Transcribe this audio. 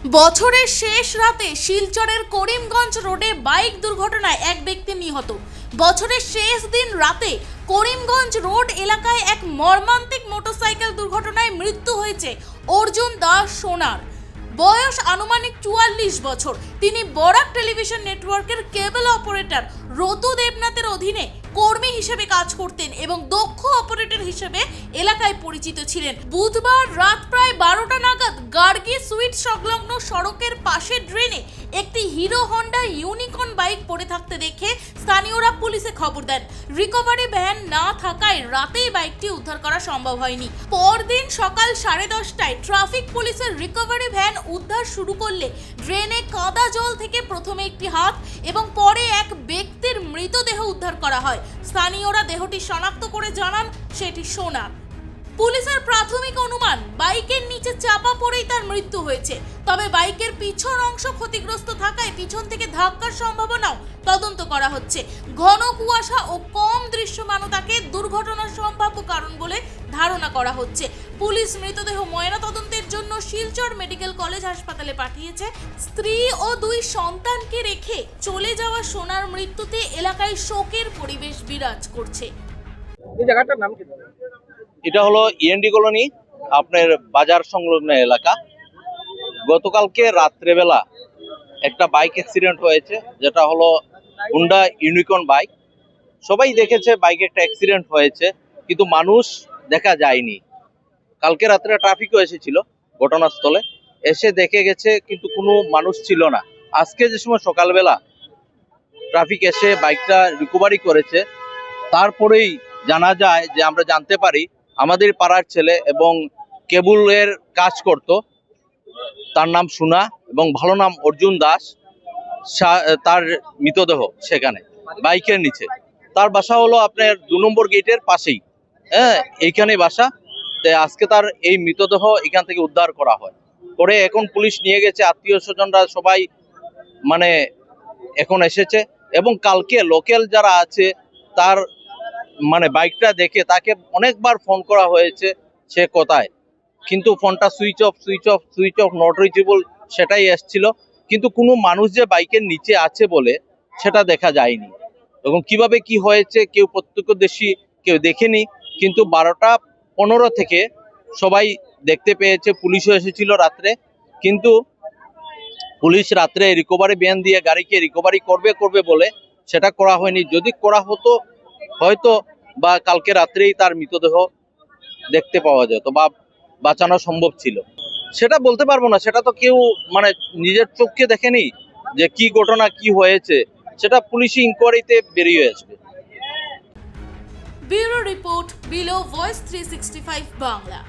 বছরের শেষ রাতে শিলচরের করিমগঞ্জ রোডে বাইক দুর্ঘটনায় এক ব্যক্তি নিহত। বছরের শেষ দিন রাতে করিমগঞ্জ রোড এলাকায় এক মর্মান্তিক মোটরসাইকেল দুর্ঘটনায় মৃত্যু হয়েছে অর্জুন দাস সোনার। বয়স আনুমানিক 44 বছর। তিনি বরাক টেলিভিশন নেটওয়ার্কের কেবল অপারেটর রতু দেবনাথের অধীনে কর্মী হিসেবে কাজ করতেন এবং দক্ষ অপারেটর হিসেবে এলাকায় পরিচিত ছিলেন। বুধবার রাত প্রায় 12টা নাগাদ গার্গী সুইট সংলগ্ন সড়কের পাশে ড্রেনে একটি হিরো হন্ডা ইউনিকর্ন বাইক পড়ে থাকতে দেখে স্থানীয়রা পুলিশে খবর দেন। রিকভারি ভ্যান না থাকায় রাতেই বাইকটি উদ্ধার করা সম্ভব হয়নি। পরদিন সকাল 10:30টায় ট্রাফিক পুলিশের রিকভারি ভ্যান উদ্ধার শুরু করলে ড্রেনে কাদা জল থেকে প্রথমে একটি হাত এবং পরে এক ব্যক্তির মৃতদেহ উদ্ধার করা হয়। স্থানীয়রা দেহটি শনাক্ত করে জানান সেটি সোনার। পুলিশের প্রাথমিক অনুমান বাইকের নিচে চাপা পড়েই তার মৃত্যু হয়েছে। তবে বাইকের পিছন অংশ ক্ষতিগ্রস্ত থাকায় পিছন থেকে ধাক্কার সম্ভাবনাও তদন্ত করা হচ্ছে। ঘন কুয়াশা ও কম দৃশ্যমানতাকে দুর্ঘটনার সম্ভাব্য কারণ বলে ধারণা করা হচ্ছে। পুলিশ মৃতদেহ ময়নাতদন্তের জন্য শিলচর মেডিকেল কলেজ হাসপাতালে পাঠিয়েছে। স্ত্রী ও 2 সন্তানকে রেখে চলে যাওয়া সোনার মৃত্যুতে এলাকায় শোকের পরিবেশ বিরাজ করছে। এই জায়গাটার নাম কি? এটা হলো ইএনডি কলোনি, আপনার বাজার সংলগ্ন এলাকা। গতকালকে রাত্রেবেলা একটা বাইক অ্যাক্সিডেন্ট হয়েছে, যেটা হলো হুন্ডা ইউনিকর্ন বাইক। সবাই দেখেছে বাইকে একটা অ্যাক্সিডেন্ট হয়েছে, কিন্তু মানুষ দেখা যায়নি। কালকে রাত্রে ট্রাফিকও এসেছিল ঘটনাস্থলে, এসে দেখে গেছে কিন্তু কোনো মানুষ ছিল না। আজকে যে সময় সকালবেলা ট্রাফিক এসে বাইকটা রিকভারি করেছে, তারপরেই জানা যায় যে আমরা জানতে পারি আমাদের পাড়ার ছেলে এবং কেবলের কাজ করত, তার নাম সোনা এবং ভালো নাম অর্জুন দাস। তার মৃতদেহ সেখানে বাইকের নিচে। তার বাসা হলো আপনার 2 নম্বর গেটের পাশেই, এইখানে বাসা। আজকে তার এই মৃতদেহ এখান থেকে উদ্ধার করা হয়। পরে এখন পুলিশ নিয়ে গেছে, আত্মীয় স্বজনরা সবাই মানে এখন এসেছে। এবং কালকে লোকাল যারা আছে তার মানে বাইকটা দেখে তাকে অনেকবার ফোন করা হয়েছে সে কোথায়, কিন্তু ফোনটা সুইচ অফ নট রিচেবল সেটাই এসছিল। কিন্তু কোনো মানুষ যে বাইকের নিচে আছে বলে সেটা দেখা যায়নি। এবং কিভাবে কি হয়েছে কেউ প্রত্যক্ষদর্শী কেউ দেখেনি, কিন্তু 12টা 15 থেকে সবাই দেখতে পেয়েছে। পুলিশও এসেছিল রাত্রে, কিন্তু পুলিশ রাত্রে রিকভারি ভ্যান দিয়ে গাড়িকে রিকভারি করবে বলে সেটা করা হয়নি। যদি করা হতো হয়তো বা কালকে রাত্রেই তার মৃতদেহ দেখতে পাওয়া যেত বা বাঁচানো সম্ভব ছিল। সেটা বলতে পারবো না, সেটা তো কেউ মানে নিজের চোখে দেখেনি যে কি ঘটনা কি হয়েছে, সেটা পুলিশি ইনকোয়ারিতে বেরিয়ে আসবে। Bureau report, below voice 365 Bangla.